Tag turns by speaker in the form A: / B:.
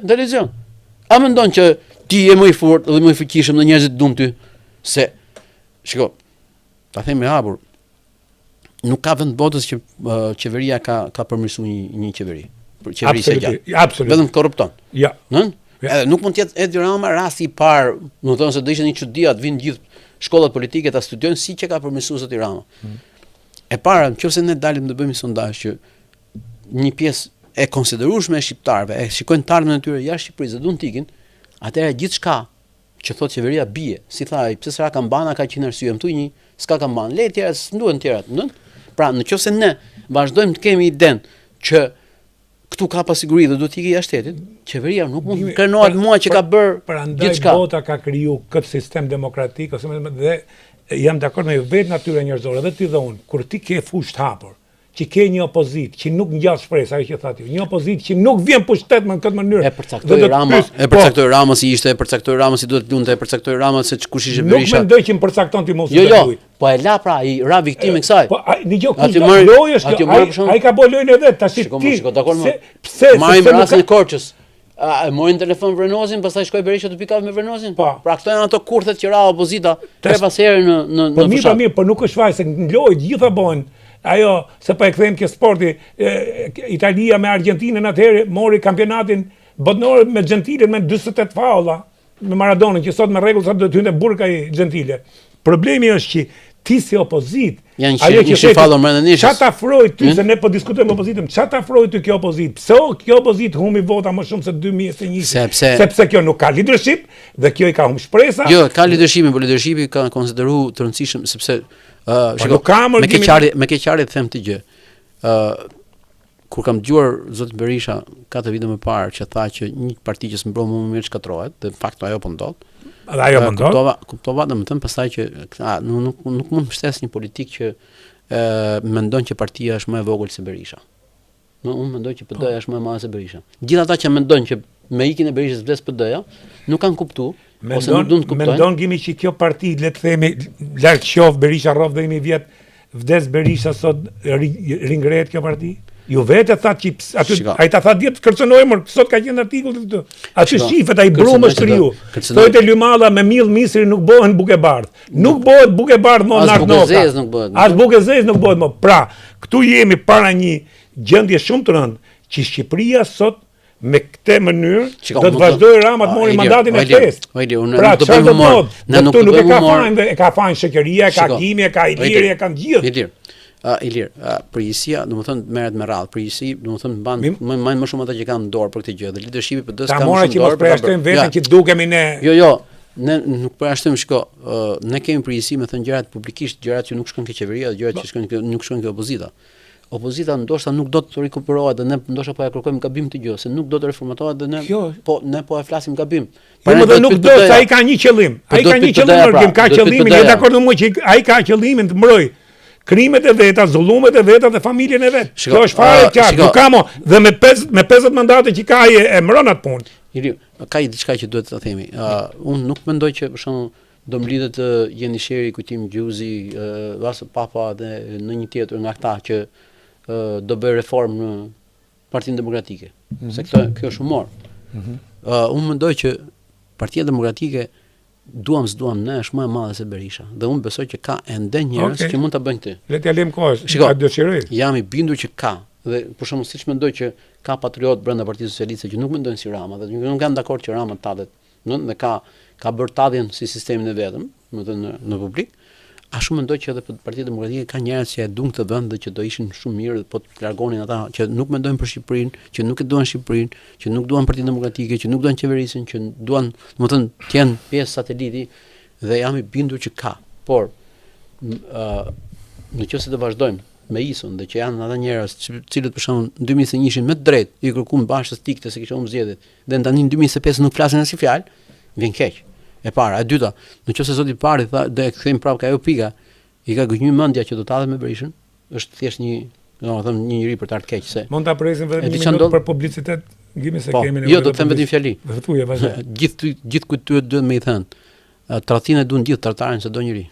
A: Në televizion. A mendon që ti je më i fortë dhe më i fuqishëm dhe njerëzit duan ty se shiko, ta them me hapur, nuk ka vend botës që qeveria ka përmirësuar një qeveri. Qeverisja e gjatë.
B: Absolutisht.
A: Vetëm korrupton.
B: Ja.
A: Nën? Edhe nuk mund të jetë Edi Rama rasti i parë, do të thonë se do ishte një çudi të vinë gjithë shkollat politike ta studiojnë si që ka përmirësuar zoti Rama. E para, nëse ne dalim të bëjmë një sondazh që një pjesë e konsiderueshme e shqiptarëve e shikojnë tarmën e tyre jashtë Shqipërisë dhe duan të ikin, atëherë gjithçka që thotë qeveria bie, si thaj, pse s'ka kambana ka 100 arsye, më thuaj një, s'ka kambanë, le tjera s'nduhen tjerat, nën? Pra, nëse ne vazhdojmë të kemi idenë që këtu ka pasiguri dhe duhet të ikë jashtë shtetit, qeveria nuk mund të krenohet mua që ka bërë gjithçka.
B: Bota ka kriju këtë sistem demokratik ose dhe jam dakord me vetë natyrën njerëzore, edhe ti dhe unë, kur ti ke fushë të hapur, që ke një opozit që nuk ngjan shpresë, ajo që thatë, një opozit që nuk vjen pushtet në këtë mënyrë.
A: E përcaktoi Rama si ishte, e përcaktoi Rama si duhet lunte, e përcaktoi Rama se kush ishte Berisha.
B: Nuk mendoj që më përcakton ti mos.
A: Jo, po e la pra, i ra viktimë kësaj.
B: Po dëgjoj, lojë është, ai ka bërë lojën e vet, tash ti.
A: Shiko, dakor më.
B: Pse?
A: Marrim rastin e Korçës. E morin telefon Vrenozin, pastaj shkoi Berisha të pikave me Vrenozin. Pra këto janë ato kurthet që ra opozita tre pas herë në
B: fushat. Po mirë, po nuk është faj se në lojë gjitha bëhen. Ajo, se po e kthejmë kjo sporti, Italia me Argentinën atëherë mori kampionatin botëror me Gentile me 48 faulla, me Maradonën që sot me rregull sa do të hynte burka i Gentile. Problemi është që ti si opozit,
A: ajo që fallon brenda nishës.
B: Çfarë afroi ty se ne po diskutojmë opozitën? Çfarë afroi ty kjo opozit? Pse kjo opozit humbi vota më shumë se 2021? Sepse kjo nuk ka leadership dhe kjo i ka humb shpresa.
A: Jo, ka leadershipin, por leadershipi ka konsideruar të rëndësishëm sepse me keqarje të them të gjë. Kur kam dëgjuar zotin Berisha 4 vite më parë që tha që një parti që s'mbron më mirë shkatërrohet, dhe në fakt ajo po ndodh.
B: Dhe ajo po ndodh.
A: Kuptova domethënë pastaj që nuk mund të mbështes një politik që mendon që partia është më e vogël se Berisha. Unë mendoj që PD-ja është më e madhe se Berisha. Gjithë ata që mendojnë që me ikjen e Berishës vdes PD-ja, nuk kanë kuptuar ose nuk duan të kuptojnë.
B: Mendon gimi që kjo parti, le të themi, larg qof Berisha rrof dhe 1000 vjet, vdes Berisha sot ringrehet kjo parti? Ju vetë thatë që aty ai ta tha diet kërcënoi më sot ka qenë artikull këtu. Aty shifet ai brumë është kriju. Thotë Lymalla me miell misri nuk bëhen bukë bardh. Nuk bëhet bukë bardh më narnoka. As bukë zez nuk bëhet më. Pra, këtu jemi para një gjendje shumë të rëndë që Shqipëria sot me këtë mënyrë do të vazhdojë Rama të mori mandatin e 5. Pra çfarë do të thotë? Ne nuk e ka fajin, e ka fajin shoqëria, e ka Gimi, e ka Iliri, e kanë gjithë.
A: Ilir, përgjësia, domethënë merret me radhë. Përgjësi, domethënë mban më shumë ata që kanë dorë për këtë gjë. Dhe leadershipi PD-s ka më shumë dorë. Ta mora që mos përjashtojmë veten që dukemi ne. Jo, ne nuk përjashtojmë, shiko, ne kemi përgjësi me thënë gjërat publikisht, gjërat që nuk shkojnë ke qeveria, gjërat që nuk shkojnë ke opozita. Opozita ndoshta nuk do të rikuperohet dhe ne ndoshta po ja kërkojmë gabim të gjë, se nuk do të reformatohet dhe ne po e flasim gabim.
B: Po nuk do, se ai ka një qëllim. Ai ka një qëllim, ka qëllimin, je dakord me mua që ai ka qëllimin të mbroj krimet e veta, zullumet e veta dhe familjen e vet. Kjo është fare e qartë. Nuk ka mo dhe me 50 mandate që ka ai e mbron atë punë.
A: Ka diçka që duhet ta themi. Unë nuk mendoj që për shembull do mblidhet Jenisheri, Kujtim Gjuzi, ose Papa dhe në një tjetër nga këta që do bëj reformë në Partinë Demokratike. Se kjo është humor. Unë mendoj që Partia Demokratike duam s'duam ne është më e madhe se Berisha. Dhe unë besoj që ka ende njerëz që mund ta bëjnë këtë.
B: Le t'ja lëm kohës. A dëshiroj?
A: Jam i bindur që ka. Dhe për shembull siç mendoj që ka patriot brenda Partisë Socialiste që nuk mendojnë si Rama, dhe nuk kanë dakord që Rama tadet, dhe ka bërë tadhjen si sistemin e vetëm, domethënë në publik. Ashtu mendoj që edhe Partia Demokratike ka njerëz që e duan këtë vend dhe që do ishin shumë mirë, po të largonin ata që nuk mendojnë për Shqipërinë, që nuk e duan Shqipërinë, që nuk duan Partinë Demokratike, që nuk duan qeverisjen, që duan, domethënë, të jenë pjesë sateliti, dhe jam i bindur që ka. Por nëse do vazhdojmë me ISO-n dhe që janë ata njerëz të cilët për shembull në 2021 me drejt i kërkuan bashkës tikte se kisha humbur zgjedhjet, dhe tani në 2025 nuk flasin as si fjalë, vjen keq. E para, e dyta, nëse zoti i pari tha do e kthejmë prapë ka ajo pika, i ka gënjur mendja që do ta hadhe me Berishën, është thjesht një, domethënë një njerëz për të ardhur keq se.
B: Mund ta presim vetëm një minutë për publicitet, gjimi se kemi
A: nevojë. Jo, do të them vetëm një fjali.
B: Thuaj vazhdo.
A: Gjithë kujt duhet më i thënë. Tradhtinë duan gjithë tartarin se do njëri.